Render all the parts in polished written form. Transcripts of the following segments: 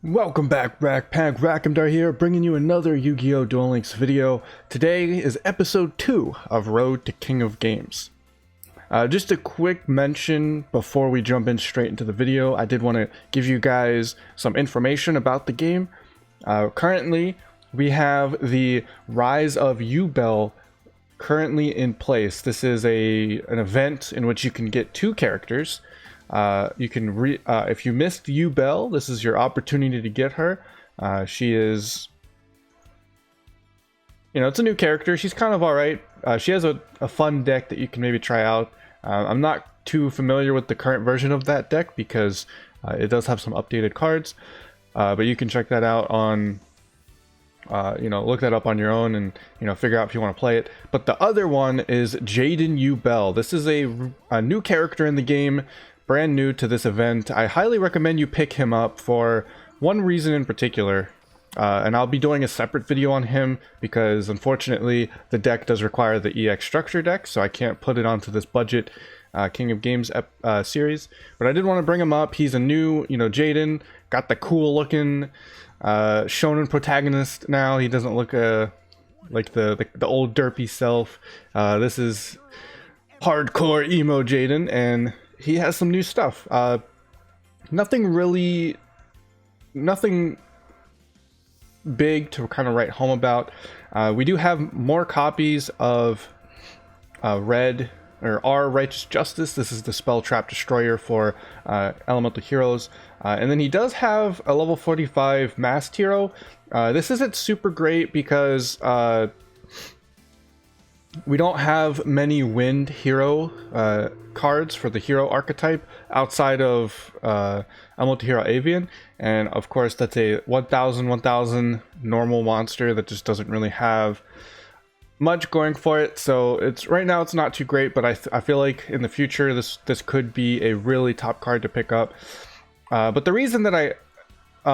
Welcome back, Rackpack Rackhamdar here, bringing you another Yu-Gi-Oh! Duel Links video. Today is episode 2 of Road to King of Games. Just a quick mention before we jump in straight into the video. I did want to give you guys some information about the game. Currently, we have the Rise of Yugioh currently in place. This is an event in which you can get 2 characters. If you missed Yugioh, this is your opportunity to get her. She is, it's a new character. She's kind of alright. She has a fun deck that you can maybe try out. I'm not too familiar with the current version of that deck because it does have some updated cards. But you can check that out on, look that up on your own and, figure out if you want to play it. But the other one is Jaden Yugioh. This is a new character in the game. Brand new to this event. I highly recommend you pick him up for one reason in particular, and I'll be doing a separate video on him because unfortunately the deck does require the EX structure deck, so I can't put it onto this budget King of Games series. But I did want to bring him up. He's a new, Jaden, got the cool looking shonen protagonist now. He doesn't look like the old derpy self. This is hardcore emo Jaden, and he has some new stuff. Nothing big to kind of write home about. We do have more copies of Red or R Righteous Justice. This is the Spell Trap Destroyer for Elemental Heroes. And then he does have a level 45 Masked Hero. This isn't super great because we don't have many Wind Hero cards for the hero archetype outside of Elemental Hero Avian, and of course that's a 1000 normal monster that just doesn't really have much going for it. So right now it's not too great, but I feel like in the future this could be a really top card to pick up. But the reason that I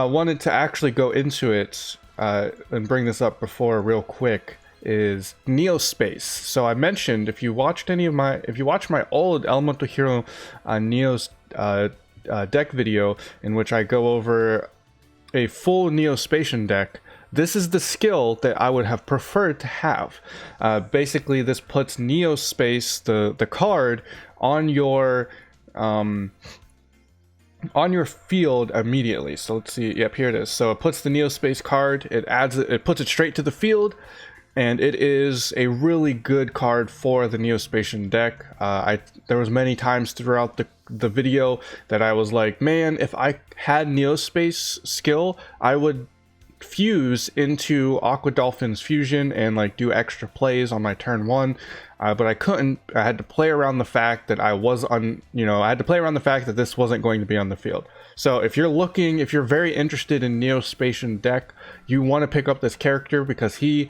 wanted to actually go into it and bring this up before real quick is Neospace. So I mentioned if you watch my old Elemental Hero Neos deck video in which I go over a full Neospatian deck, this is the skill that I would have preferred to have. Basically, this puts Neospace, the card, on your field immediately. So let's see. Yep, here it is. So it puts the Neospace card. It puts it straight to the field. And it is a really good card for the Neospatian deck. There was many times throughout the video that I was like, man, if I had Neospace skill, I would fuse into Aqua Dolphin's fusion and like do extra plays on my turn 1. But I couldn't. I had to play around the fact that I had to play around the fact that this wasn't going to be on the field. So if you're very interested in Neospatian deck, you want to pick up this character because he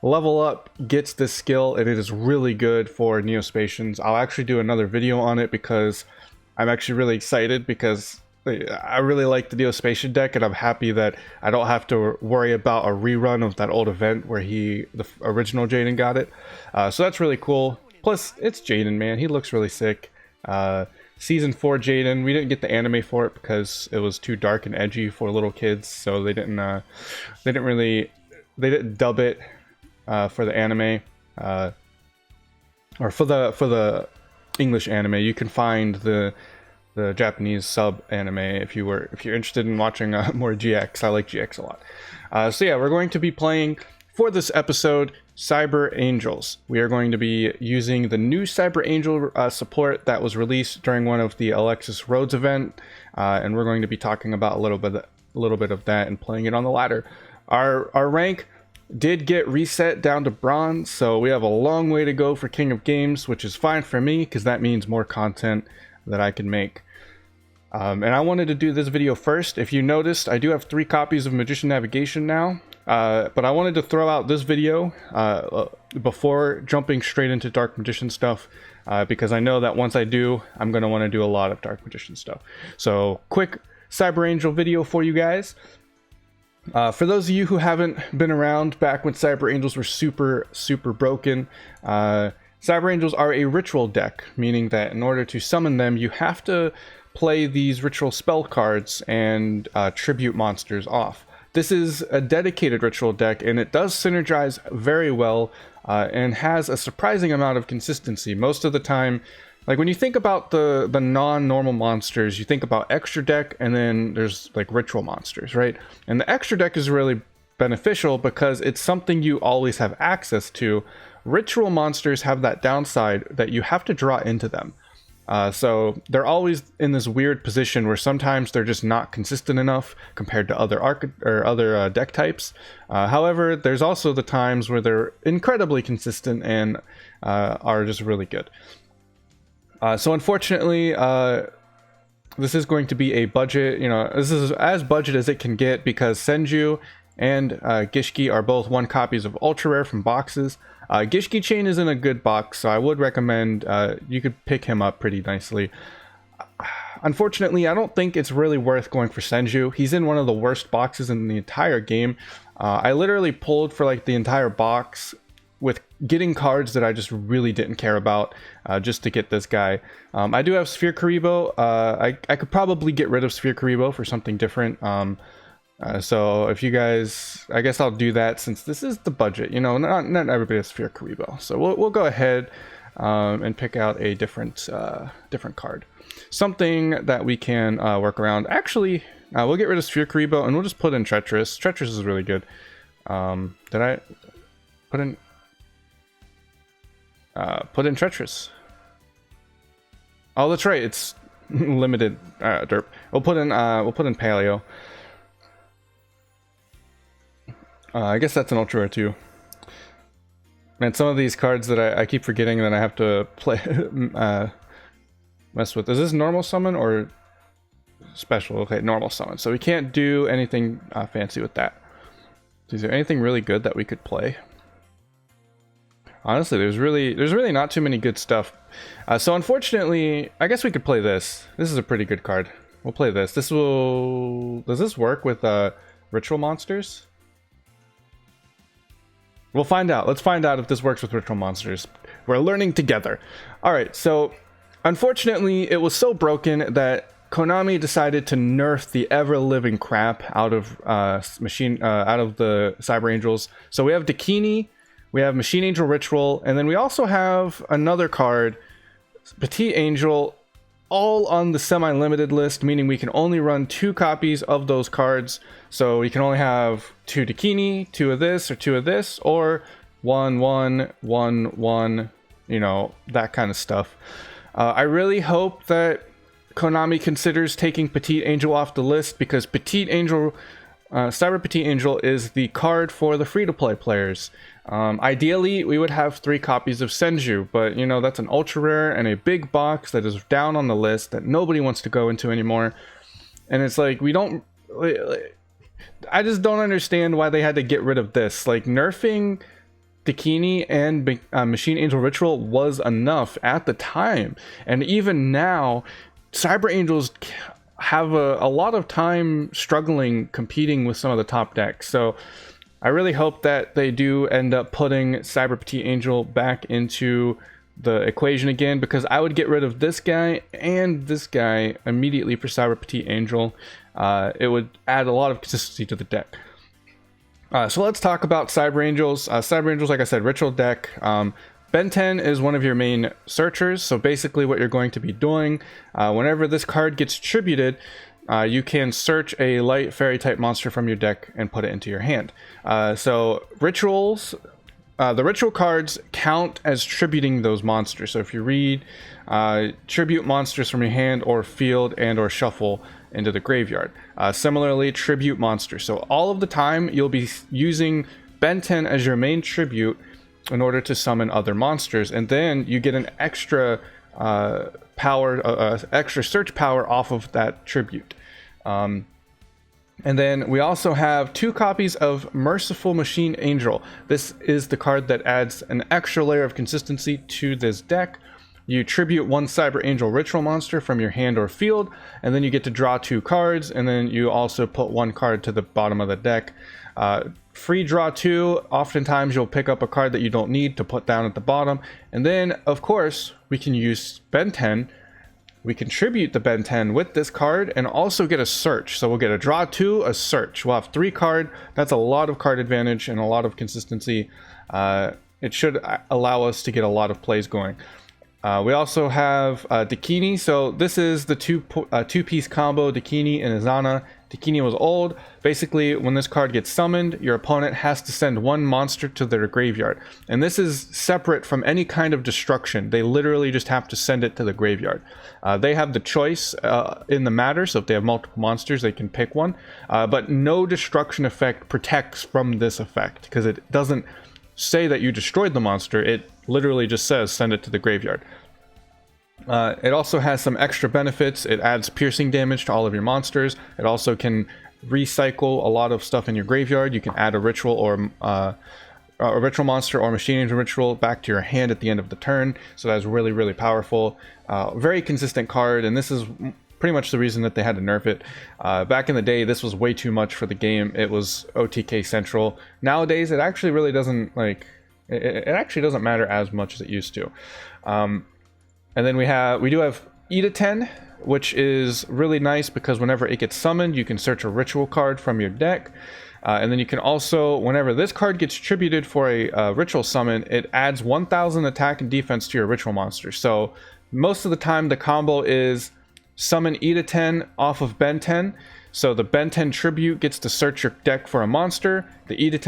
level up gets this skill and it is really good for Neospatians. I'll actually do another video on it because I'm actually really excited because I really like the Neospatian deck and I'm happy that I don't have to worry about a rerun of that old event where the original Jaden got it. So that's really cool. Plus it's Jaden, man. He looks really sick. Season 4 Jaden, we didn't get the anime for it because it was too dark and edgy for little kids, so they didn't dub it for the anime, or for the English anime. You can find the Japanese sub anime if you're interested in watching more GX. I like GX a lot. So yeah, we're going to be playing for this episode Cyper Angels. We are going to be using the new Cyper Angel support that was released during one of the Alexis Rhodes event, and we're going to be talking about a little bit of that and playing it on the ladder. Our rank did get reset down to bronze, so we have a long way to go for King of Games, which is fine for me because that means more content that I can make. And I wanted to do this video first. If you noticed, I do have 3 copies of Magician Navigation now, but I wanted to throw out this video before jumping straight into Dark Magician stuff, because I know that once I do, I'm going to want to do a lot of Dark Magician stuff. So quick Cyper Angel video for you guys. For those of you who haven't been around back when Cyper Angels were super broken, Cyper Angels are a ritual deck, meaning that in order to summon them, you have to play these ritual spell cards and tribute monsters off. This is a dedicated ritual deck, and it does synergize very well and has a surprising amount of consistency. Most of the time, like when you think about the non-normal monsters, you think about extra deck, and then there's like ritual monsters, right? And the extra deck is really beneficial because it's something you always have access to. Ritual monsters have that downside that you have to draw into them. So they're always in this weird position where sometimes they're just not consistent enough compared to other deck types. However, there's also the times where they're incredibly consistent and are just really good. So unfortunately, this is going to be a budget, this is as budget as it can get because Senju and Gishki are both 1 copies of Ultra Rare from boxes. Gishki Chain is in a good box, so I would recommend you could pick him up pretty nicely. Unfortunately, I don't think it's really worth going for Senju. He's in one of the worst boxes in the entire game. I literally pulled for like the entire box with getting cards that I just really didn't care about just to get this guy. I do have Sphere Karibo. I could probably get rid of Sphere Karibo for something different. So if you guys, I guess I'll do that since this is the budget, not everybody has Sphere Karibo. So we'll go ahead and pick out a different card. Something that we can work around. Actually, we'll get rid of Sphere Karibo and we'll just put in Treacherous. Treacherous is really good. Did I put in Treacherous? Oh, that's right. It's limited derp. We'll put in Paleo. I guess that's an Ultra Rare too. Man, some of these cards that I keep forgetting that I have to play mess with. Is this normal summon or special? Okay, normal summon. So we can't do anything fancy with that. Is there anything really good that we could play? Honestly, there's really not too many good stuff. So unfortunately, I guess we could play this. This is a pretty good card. We'll play this. Does this work with ritual monsters? We'll find out. Let's find out if this works with ritual monsters. We're learning together. All right, so unfortunately, it was so broken that Konami decided to nerf the ever-living crap out of the Cyber Angels. So we have Dakini, we have Machine Angel Ritual, and then we also have another card, Petit Angel, all on the semi-limited list, meaning we can only run 2 copies of those cards. So we can only have 2 Dakini, 2 of this, or 2 of this, or 1, 1, 1, 1, that kind of stuff. I really hope that Konami considers taking Petit Angel off the list because Petit Angel, Cyper Petit Angel is the card for the free-to-play players. Ideally, we would have 3 copies of Senju, but that's an ultra rare and a big box that is down on the list that nobody wants to go into anymore. And it's like, I just don't understand why they had to get rid of this. Like, nerfing Dakini and Machine Angel Ritual was enough at the time. And even now, Cyber Angels have a lot of time struggling competing with some of the top decks. So I really hope that they do end up putting Cyper Petit Angel back into the equation again, because I would get rid of this guy and this guy immediately for Cyper Petit Angel. It would add a lot of consistency to the deck. So let's talk about Cyber Angels. Cyber Angels, like I said, ritual deck. Ben 10 is one of your main searchers, so basically what you're going to be doing, whenever this card gets tributed, you can search a light fairy type monster from your deck and put it into your hand. So rituals, the ritual cards count as tributing those monsters. So if you read, tribute monsters from your hand or field and or shuffle into the graveyard. Similarly, tribute monsters. So all of the time you'll be using Ben 10 as your main tribute in order to summon other monsters, and then you get an extra extra search power off of that tribute. And then we also have 2 copies of Merciful Machine Angel. This is the card that adds an extra layer of consistency to this deck. You tribute 1 Cyber Angel Ritual monster from your hand or field, and then you get to draw 2 cards, and then you also put 1 card to the bottom of the deck. Free draw 2, oftentimes you'll pick up a card that you don't need to put down at the bottom. And then, of course, we can use Ben 10 we contribute the Ben 10 with this card and also get a search. So we'll get a draw 2, a search. We'll have 3 card. That's a lot of card advantage and a lot of consistency. It should allow us to get a lot of plays going. We also have Dakini. So this is the two-piece combo, Dakini and Izana. Dakini was old. Basically, when this card gets summoned, your opponent has to send 1 monster to their graveyard. And this is separate from any kind of destruction. They literally just have to send it to the graveyard. They have the choice in the matter, so if they have multiple monsters, they can pick one. But no destruction effect protects from this effect, because it doesn't say that you destroyed the monster. It literally just says send it to the graveyard. It also has some extra benefits. It adds piercing damage to all of your monsters. It also can recycle a lot of stuff in your graveyard. You can add a ritual or a ritual monster or machine angel ritual back to your hand at the end of the turn. So that's really, really powerful. Very consistent card, and this is pretty much the reason that they had to nerf it. Back in the day, this was way too much for the game. It was OTK central. Nowadays, it actually really doesn't it actually doesn't matter as much as it used to. And then we do have Ida 10, which is really nice because whenever it gets summoned, you can search a ritual card from your deck. And then you can also, whenever this card gets tributed for a ritual summon, it adds 1000 attack and defense to your ritual monster. So most of the time the combo is summon Ida 10 off of Ben 10. So the Ben 10 tribute gets to search your deck for a monster. The Ida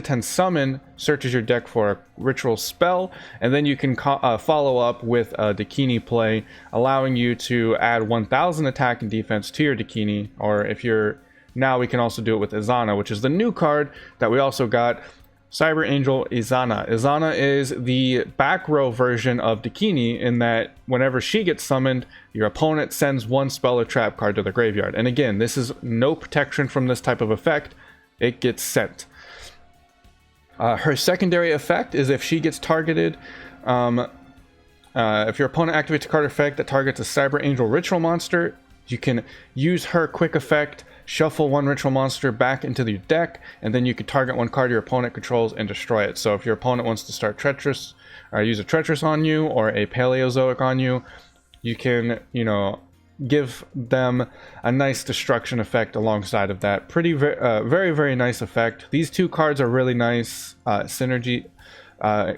10 summon searches your deck for a ritual spell, and then you can follow up with a Dakini play, allowing you to add 1000 attack and defense to your Dakini. Or if you're now, we can also do it with Izana, which is the new card that we also got. Cyper Angel Izana. Izana is the back row version of Dakini in that whenever she gets summoned, your opponent sends 1 spell or trap card to the graveyard. And again, this is no protection from this type of effect. It gets sent. Her secondary effect is if she gets targeted, if your opponent activates a card effect that targets a Cyper Angel ritual monster, you can use her quick effect, shuffle 1 ritual monster back into the deck, and then you can target 1 card your opponent controls and destroy it. So if your opponent wants to start Treacherous, or use a Treacherous on you, or a Paleozoic on you, you can, give them a nice destruction effect alongside of that. Very, very nice effect. These 2 cards are really nice synergy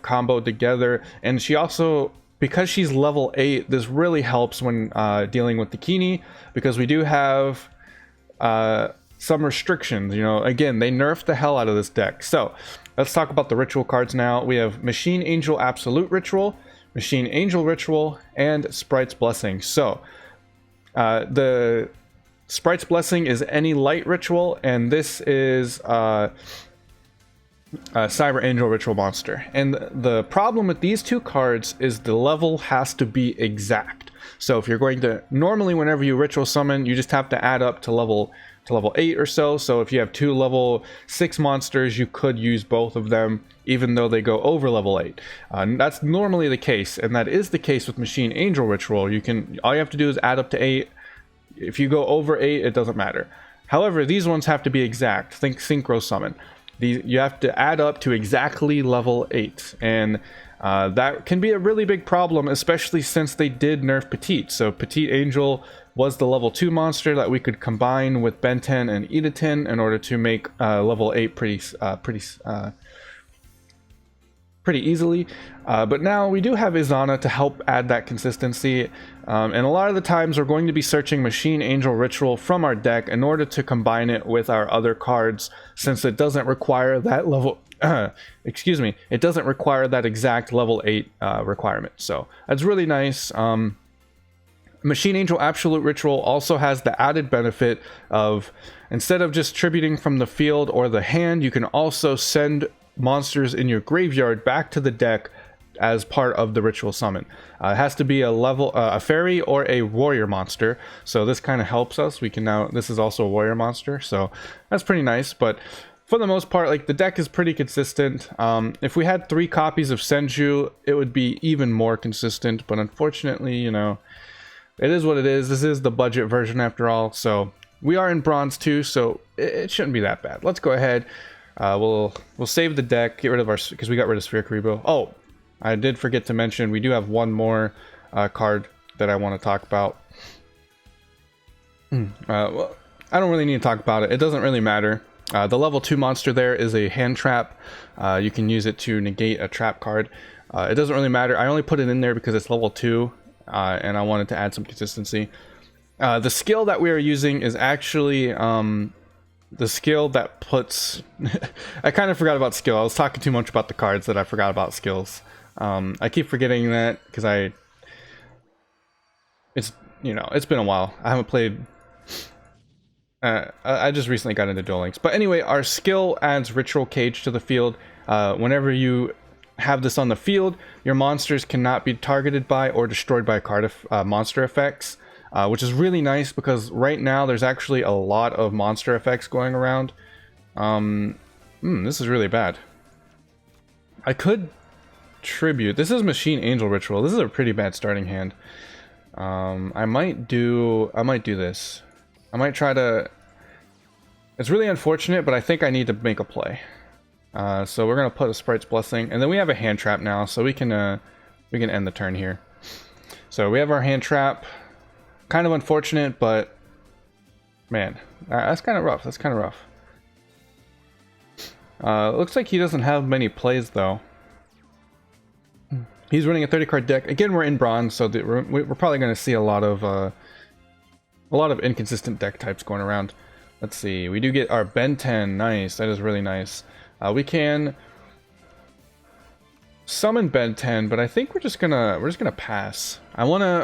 combo together, and she also, because she's level 8, this really helps when dealing with Dakini, because we do have some restrictions. Again, they nerfed the hell out of this deck. So let's talk about the ritual cards now. We have Machine Angel Absolute Ritual, Machine Angel Ritual, and Sprite's Blessing. So the Sprite's Blessing is any light ritual, and this is Cyber Angel Ritual monster. And the problem with these 2 cards is the level has to be exact. So if you're going to, normally whenever you ritual summon, you just have to add up to level 8 or so. So if you have 2 level 6 monsters, you could use both of them, even though they go over level 8. That's normally the case, and that is the case with Machine Angel Ritual. All you have to do is add up to 8. If you go over 8, it doesn't matter. However, these ones have to be exact. Think Synchro Summon. You have to add up to exactly level 8, and that can be a really big problem, especially since they did nerf Petite. So Petit Angel was the level 2 monster that we could combine with Ben 10 and Ida 10 in order to make level 8 pretty easily. But now we do have Izana to help add that consistency. And a lot of the times we're going to be searching Machine Angel Ritual from our deck in order to combine it with our other cards, since it doesn't require that level it doesn't require that exact level 8 requirement. So that's really nice. Machine Angel Absolute Ritual also has the added benefit of, instead of just tributing from the field or the hand, you can also send monsters in your graveyard back to the deck as part of the ritual summon. It has to be a fairy or a warrior monster, so this kind of helps us. This is also a warrior monster, so that's pretty nice. But for the most part, the deck is pretty consistent. If we had 3 copies of Senju, it would be even more consistent, but unfortunately, it is what it is. This is the budget version after all, so we are in bronze too, so it shouldn't be that bad. Let's go ahead. We'll save the deck, get rid of because we got rid of Sphere Karibo. Oh, I did forget to mention we do have one more card that I want to talk about. Well, I don't really need to talk about it. It doesn't really matter. The level 2 monster there is a hand trap. You can use it to negate a trap card. It doesn't really matter. I only put it in there because it's level 2, and I wanted to add some consistency. The skill that we are using is actually the skill that puts... I kind of forgot about skill. I was talking too much about the cards that I forgot about skills. I keep forgetting that because it's been a while. I haven't played... I just recently got into Duel Links. But anyway, our skill adds Ritual Cage to the field. Whenever you have this on the field, your monsters cannot be targeted by or destroyed by monster effects, which is really nice because right now there's actually a lot of monster effects going around. This is really bad. I could tribute. This is Machine Angel Ritual. This is a pretty bad starting hand. I might do this. I might try to... It's really unfortunate, but I think I need to make a play. So we're gonna put a Sprite's Blessing, and then we have a hand trap now, so we can end the turn here. So we have our hand trap. Kind of unfortunate, but man, that's kind of rough. That's kind of rough. Looks like he doesn't have many plays though. He's running a 30-card deck. Again, we're in bronze, so we're probably going to see a lot of inconsistent deck types going around. Let's see. We do get our Ben 10. Nice. That is really nice. We can summon Ben 10, but I think we're just gonna pass.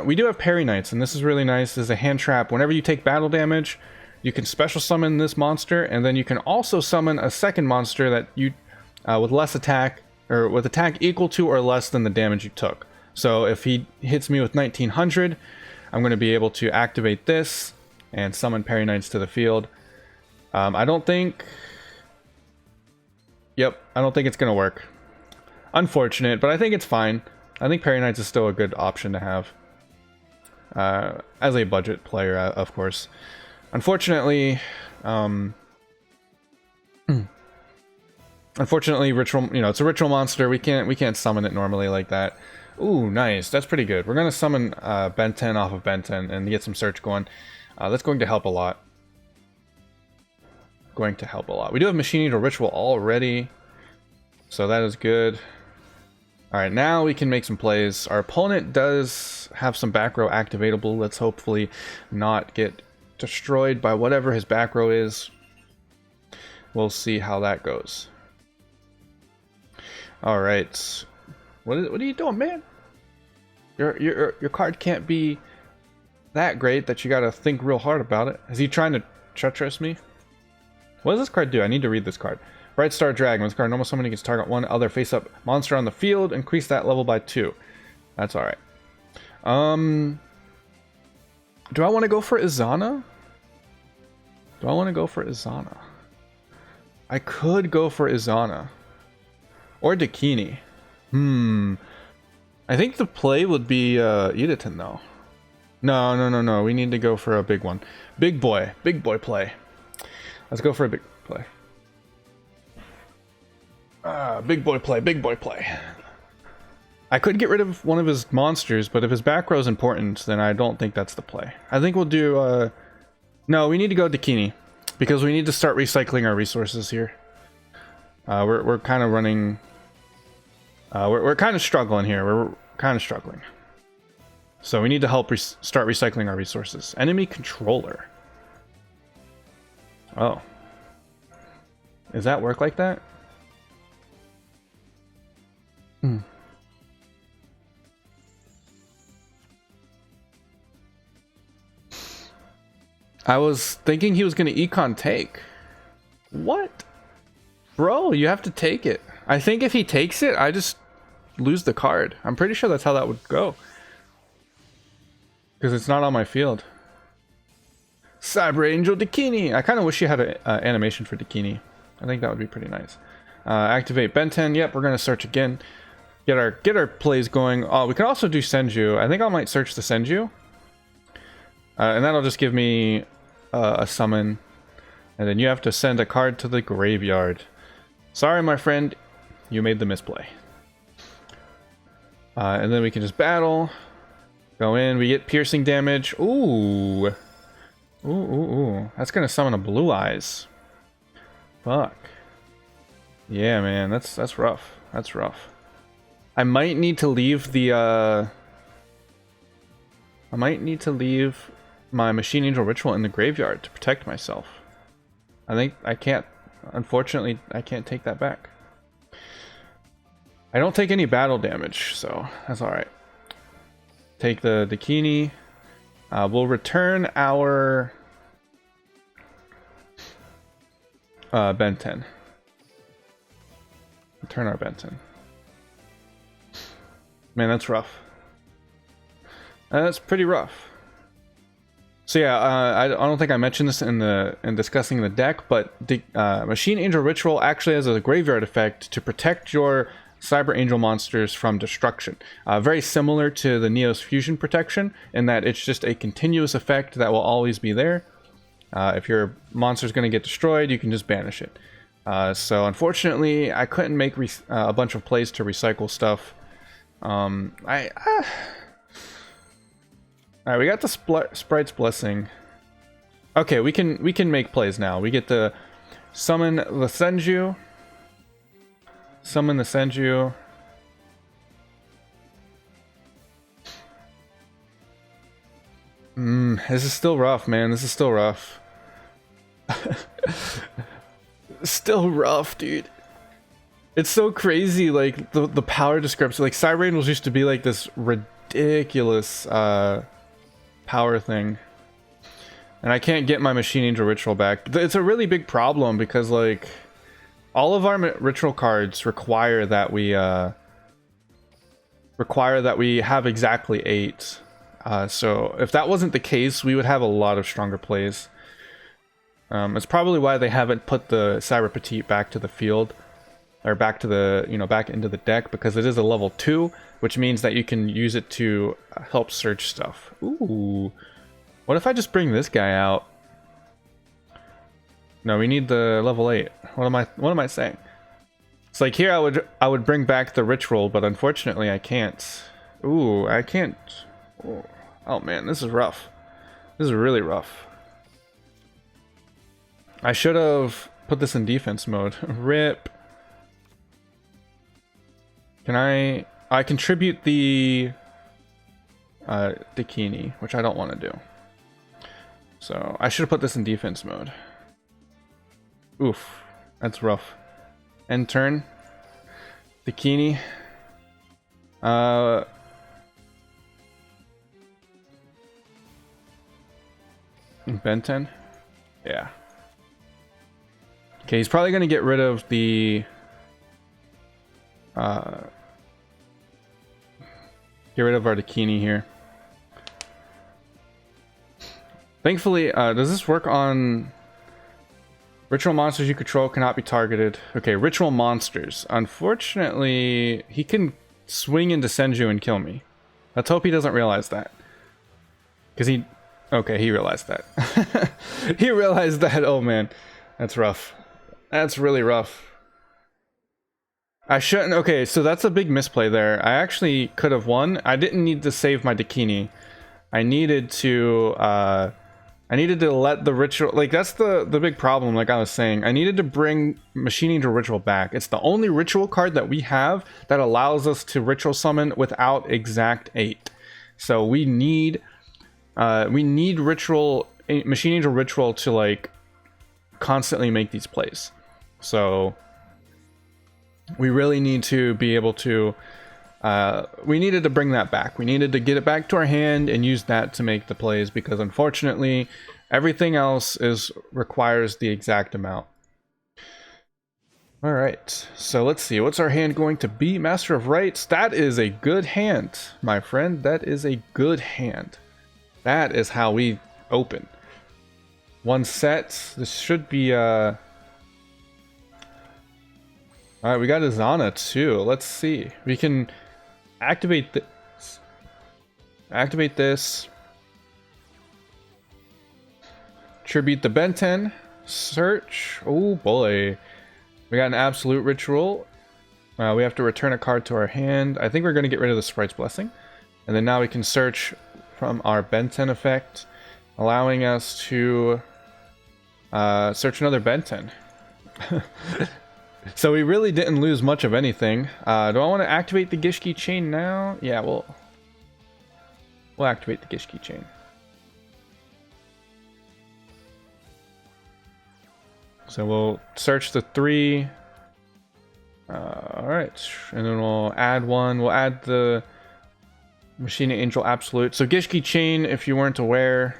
We do have Parry Knights, and this is really nice. This is a hand trap. Whenever you take battle damage, you can special summon this monster, and then you can also summon a second monster that you with less attack, or with attack equal to or less than the damage you took. So if he hits me with 1900, I'm going to be able to activate this and summon Parry Knights to the field. I don't think it's going to work. Unfortunate, but I think it's fine. I think Parry Knights is still a good option to have. As a budget player, of course. Unfortunately, ritual, it's a ritual monster. We can't summon it normally like that. Ooh, nice. That's pretty good. We're gonna summon Ben 10 off of Ben 10 and get some search going. That's going to help a lot. We do have Machine Angel Ritual already, so that is good. All right, now we can make some plays. Our opponent does have some back row activatable. Let's hopefully not get destroyed by whatever his back row is. We'll see how that goes. All right, what are you doing, man? Your card can't be that great that you gotta think real hard about it. Is he trying to treacherous me? What does this card do? I need to read this card. Bright Star Dragon. This card normal summoning gets target one other face-up monster on the field. Increase that level by 2. That's alright. Do I want to go for Izana? I could go for Izana. Or Dakini. I think the play would be Idaten though. No. We need to go for a big one. Big boy play. Let's go for a big play. Big boy play. I could get rid of one of his monsters, but if his back row is important, then I don't think that's the play. I think we'll do, no, we need to go Dakini, because we need to start recycling our resources here. We're kind of running, we're kind of struggling here. So we need to help start recycling our resources. Enemy controller. Oh. Does that work like that? I was thinking he was going to econ take. What? Bro, you have to take it. I think if he takes it, I just lose the card. I'm pretty sure that's how that would go. Because it's not on my field. Cyber Angel Dakini. I kind of wish you had an animation for Dakini. I think that would be pretty nice. Activate Ben 10. Yep, we're going to search again. Get our plays going. Oh, we can also do Senju. I think I might search the Senju. And that'll just give me a summon. And then you have to send a card to the graveyard. Sorry, my friend. You made the misplay. And then we can just battle. Go in, we get piercing damage. Ooh. Ooh. That's gonna summon a Blue Eyes. Fuck. Yeah, man, that's rough. That's rough. I might need to leave the I might need to leave my Machine Angel Ritual in the graveyard to protect myself. I think I can't, unfortunately, I can't take that back. I don't take any battle damage, so that's alright. Take the Dakini. We'll return our Benten. Return our Benten. Man, that's rough. That's pretty rough. So yeah, I don't think I mentioned this in discussing the deck, but the Machine Angel Ritual actually has a graveyard effect to protect your Cyber Angel monsters from destruction. Very similar to the Neos Fusion protection, in that it's just a continuous effect that will always be there. If your monster is going to get destroyed, you can just banish it. So unfortunately, I couldn't make a bunch of plays to recycle stuff. Alright, we got the Sprite's Blessing. Okay, we can make plays now. We get to summon the Senju. Summon the Senju. This is still rough, man. This is still rough. Still rough, dude. It's so crazy, like, the power discrepancy. Like, Cyber Angels used to be, like, this ridiculous, power thing. And I can't get my Machine Angel Ritual back. It's a really big problem because, like, all of our ritual cards require that we have exactly 8. So if that wasn't the case, we would have a lot of stronger plays. It's probably why they haven't put the Cyper Petit back to the field, or back to the, back into the deck, because it is a level 2, which means that you can use it to help search stuff. Ooh, what if I just bring this guy out? No, we need the level 8. What am I saying? It's like here I would bring back the ritual, but unfortunately I can't. Ooh, I can't. Oh man, this is rough. This is really rough. I should have put this in defense mode. Rip. Can I contribute the Dakini, which I don't want to do. So I should have put this in defense mode. Oof, that's rough. End turn. Dakini. Benten. Yeah. Okay, he's probably gonna get rid of the get rid of our Dakini here. Thankfully, does this work on ritual monsters you control cannot be targeted? Okay, ritual monsters. Unfortunately, he can swing into Senju and kill me. Let's hope he doesn't realize that. Because he... Okay, he realized that. He realized that. Oh man, that's rough. That's really rough. I shouldn't... Okay, so that's a big misplay there. I actually could have won. I didn't need to save my Dakini. I needed to let the ritual... Like, that's the big problem, like I was saying. I needed to bring Machine Angel Ritual back. It's the only ritual card that we have that allows us to ritual summon without exact 8. So we need ritual... Machine Angel Ritual to, like, constantly make these plays. So... we really need to be able to... we needed to bring that back. We needed to get it back to our hand and use that to make the plays, because unfortunately everything else requires the exact amount. Alright, so let's see. What's our hand going to be? Master of Rites. That is a good hand, my friend. That is a good hand. That is how we open. One set. This should be... Alright, we got a Zana too. Let's see. We can activate this. Activate this. Tribute the Benten. Search. Oh boy. We got an Absolute Ritual. We have to return a card to our hand. I think we're going to get rid of the Sprite's Blessing. And then now we can search from our Benten effect, allowing us to search another Benten. So we really didn't lose much of anything. Do I want to activate the Gishki chain now? Yeah, we'll activate the Gishki chain. So we'll search the 3. Alright, and then we'll add one. We'll add the Machine Angel Absolute. So Gishki chain, if you weren't aware,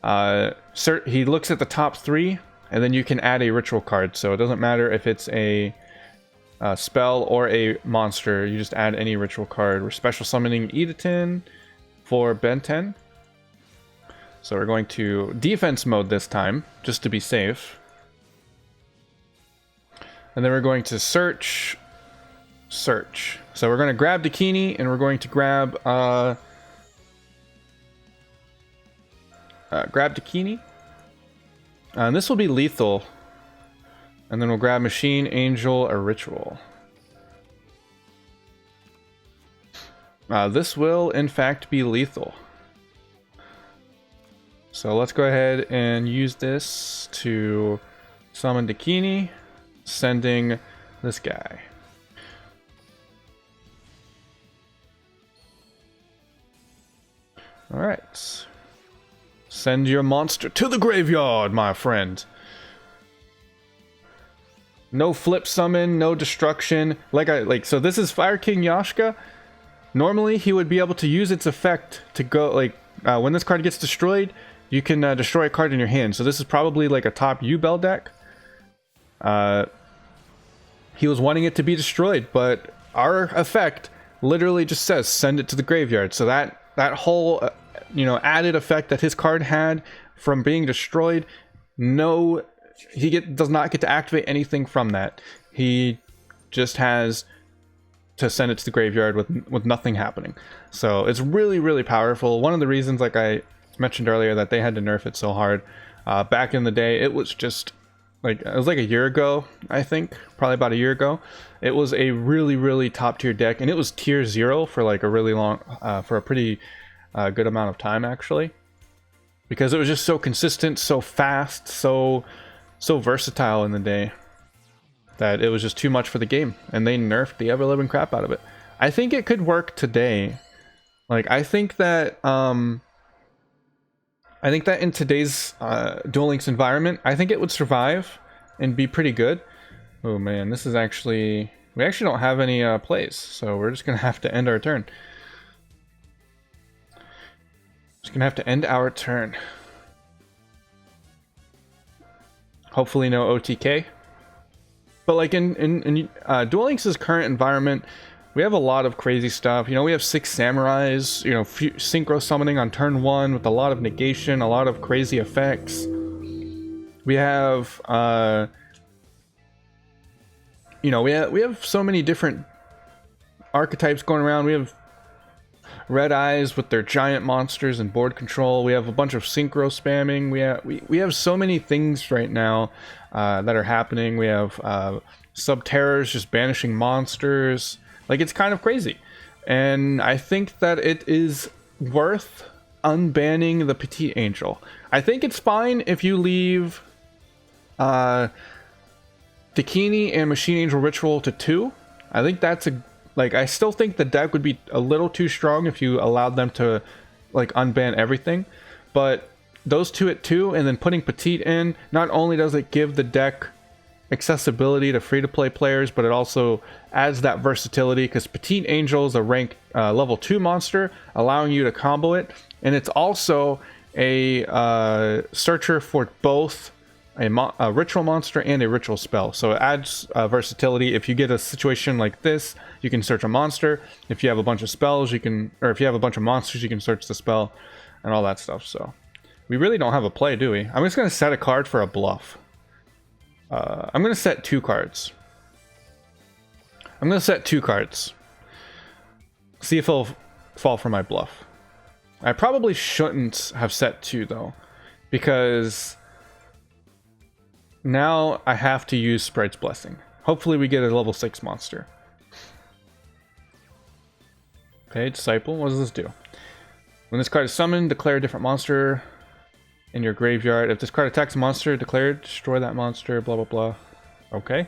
he looks at the top 3, and then you can add a ritual card. So it doesn't matter if it's a spell or a monster, you just add any ritual card. We're special summoning Edatin for Benten. So we're going to defense mode this time, just to be safe. And then we're going to search. So we're going to grab Dakini, and we're going to grab Dakini. And this will be lethal. And then we'll grab Machine Angel, a ritual. This will, in fact, be lethal. So let's go ahead and use this to summon Dakini, sending this guy. Alright. Send your monster to the graveyard, my friend. No flip summon, no destruction. So this is Fire King Yashka. Normally he would be able to use its effect to go, when this card gets destroyed, you can destroy a card in your hand. So this is probably like a top U-Bell deck. He was wanting it to be destroyed, but our effect literally just says send it to the graveyard. So that whole added effect that his card had from being destroyed, does not get to activate anything from that. He just has to send it to the graveyard with nothing happening. So it's really, really powerful. One of the reasons, like I mentioned earlier, that they had to nerf it so hard back in the day, it was just it was like a year ago, I think, probably about a year ago. It was a really, really top tier deck, and it was tier 0 for like a really long, for a pretty good amount of time, actually, because it was just so consistent, so fast, so versatile in the day, that it was just too much for the game, and they nerfed the ever-living crap out of it. I think it could work today. I think that in today's Duel Links environment, I think it would survive and be pretty good. Oh man, this is actually... We actually don't have any plays, so we're just gonna have to end our turn. Just gonna have to end our turn. Hopefully no OTK. But like in Duel Links' current environment, we have a lot of crazy stuff. We have 6 samurais, synchro summoning on turn 1 with a lot of negation, a lot of crazy effects. We have we have so many different archetypes going around. We have Red Eyes with their giant monsters and board control. We have a bunch of synchro spamming. We have so many things right now that are happening. We have Subterrors just banishing monsters. It's kind of crazy. And I think that it is worth unbanning the Petit Angel. I think it's fine if you leave Dakini and Machine Angel Ritual to 2. I think that's I still think the deck would be a little too strong if you allowed them to unban everything. But those 2 at 2 and then putting Petit in, not only does it give the deck accessibility to free-to-play players, but it also adds that versatility, because Petit Angel is a rank level 2 monster, allowing you to combo it, and it's also a searcher for both a ritual monster and a ritual spell. So it adds versatility. If you get a situation like this, you can search a monster. If you have a bunch of spells, if you have a bunch of monsters, you can search the spell and all that stuff. So we really don't have a play, do we? I'm just going to set a card for a bluff. I'm going to set 2 cards. See if it'll fall for my bluff. I probably shouldn't have set 2 though, because now I have to use Sprite's Blessing. Hopefully we get a level 6 monster. Okay, Disciple, what does this do? When this card is summoned, declare a different monster in your graveyard. If this card attacks a monster declared, destroy that monster, blah blah blah. Okay.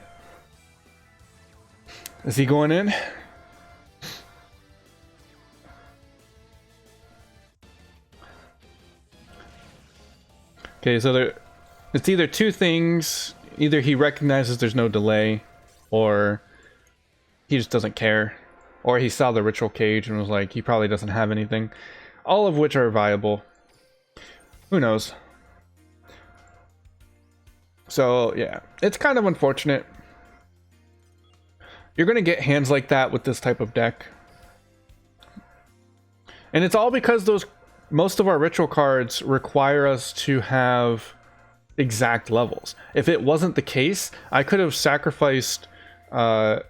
Is he going in? Okay, so it's either two things. Either he recognizes there's no delay, or he just doesn't care, or he saw the ritual cage and was like, he probably doesn't have anything. All of which are viable. Who knows? So, yeah, it's kind of unfortunate. You're going to get hands like that with this type of deck. And it's all because most of our ritual cards require us to have exact levels. If it wasn't the case, I could have sacrificed my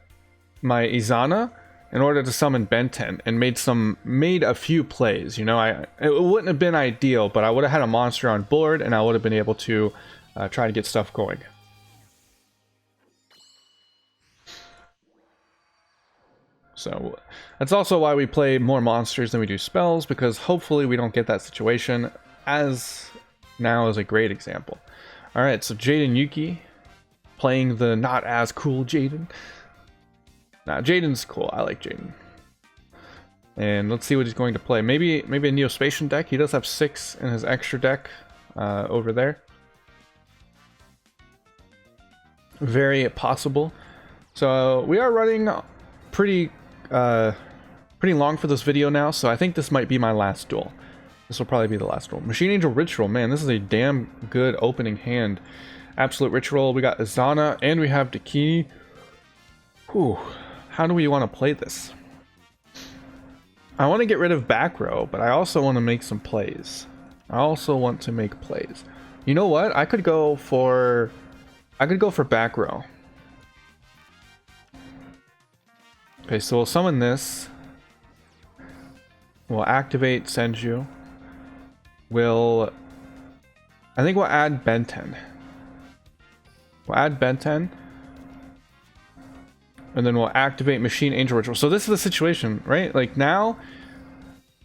Izana in order to summon Benten and made a few plays. You know, it wouldn't have been ideal, but I would have had a monster on board and I would have been able to try to get stuff going. So that's also why we play more monsters than we do spells, because hopefully we don't get that situation, as now is a great example. Alright, so Jaden Yuki playing the not as cool Jaden. Nah, Jaden's cool. I like Jaden. And let's see what he's going to play. Maybe a Neospatian deck. He does have 6 in his extra deck over there. Very possible. So we are running pretty long for this video now, so I think this might be my last duel. This will probably be the last duel. Machine Angel Ritual, man, this is a damn good opening hand. Absolute Ritual, we got Izana, and we have Dakini. Whew, how do we want to play this? I want to get rid of back row, but I also want to make some plays. You know what? I could go for back row. Okay, so we'll summon this. We'll activate Senju. I think we'll add Benten. And then we'll activate Machine Angel Ritual. So this is the situation, right? Like now,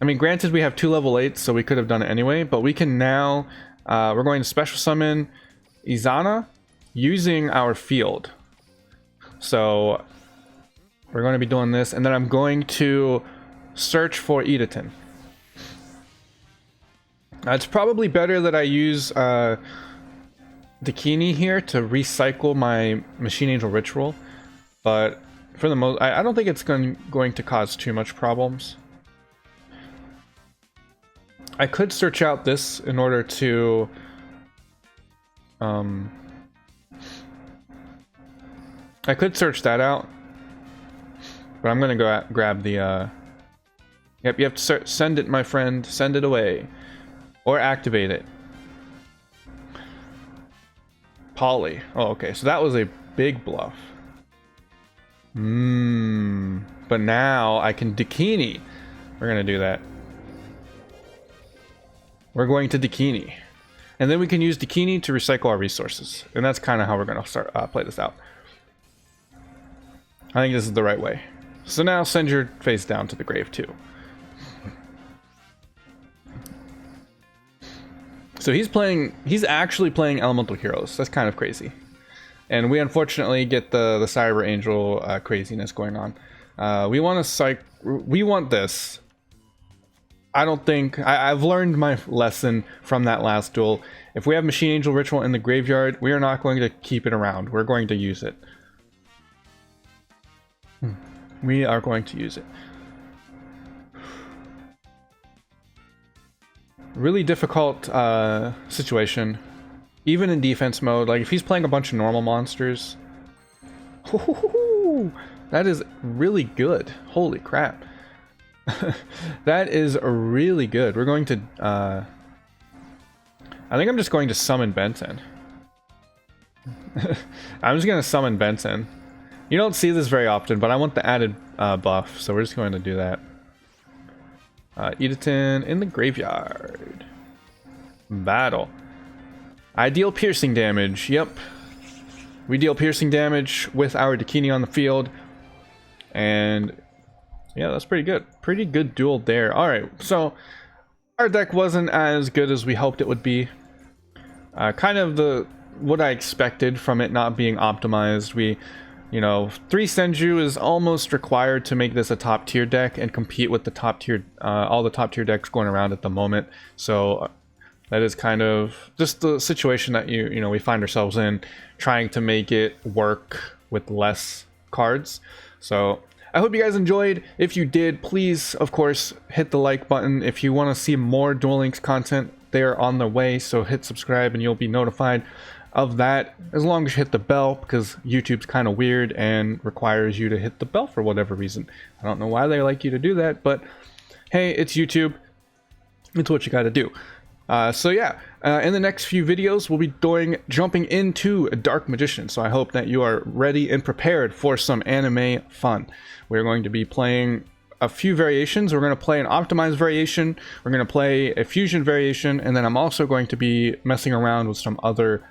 I mean, granted we have 2 level 8s, so we could have done it anyway, but we can now, we're going to special summon Izana using our field. So we're going to be doing this, and then I'm going to search for Idaten. It's probably better that I use Dakini here to recycle my Machine Angel Ritual, but for the most, I don't think it's going to cause too much problems. I could search out this in order to I could search that out, but I'm gonna go grab the yep, you have to send it, my friend. Send it away. Or activate it. Poly. Oh, okay. So that was a big bluff. But now I can Dakini. We're going to do that. We're going to Dakini. And then we can use Dakini to recycle our resources. And that's kind of how we're going to start play this out. I think this is the right way. So now send your face down to the grave too. So he's actually playing Elemental Heroes. That's kind of crazy. And we unfortunately get the Cyber Angel craziness going on. We want this. I don't think... I've learned my lesson from that last duel. If we have Machine Angel Ritual in the graveyard, we are not going to keep it around. We're going to use it. We are going to use it. Really difficult situation, even in defense mode. Like if he's playing a bunch of normal monsters, that is really good. Holy crap. That is really good. We're going to I think I'm just going to summon Benten. I'm just going to summon Benten. You don't see this very often, but I want the added buff, so we're just going to do that. Idaten in the graveyard. Battle. I deal piercing damage. Yep. We deal piercing damage with our Dakini on the field. And yeah, that's pretty good. Pretty good duel there. Alright, so Our deck wasn't as good as we hoped it would be. Kind of what I expected from it not being optimized. You know, 3 Senju is almost required to make this a top tier deck and compete with the top tier, all the top tier decks going around at the moment. So that is kind of just the situation that you know we find ourselves in, trying to make it work with less cards. So I hope you guys enjoyed. If you did, please, of course, hit the like button. If you want to see more Duel Links content, they are on their way, so hit subscribe and you'll be notified of that, as long as you hit the bell, because YouTube's kind of weird and requires you to hit the bell for whatever reason. I don't know why they like you to do that, but hey, it's YouTube. It's what you got to do. So yeah, in the next few videos, we'll be jumping into Dark Magician. So I hope that you are ready and prepared for some anime fun. We're going to be playing a few variations. We're going to play an optimized variation. We're going to play a fusion variation, and then I'm also going to be messing around with some other.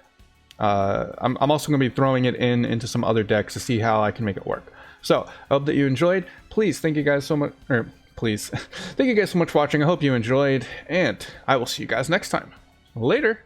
I'm also going to be throwing it into some other decks to see how I can make it work. So I hope that you enjoyed. Please, thank you guys so much. Please, thank you guys so much for watching. I hope you enjoyed, and I will see you guys next time. Later.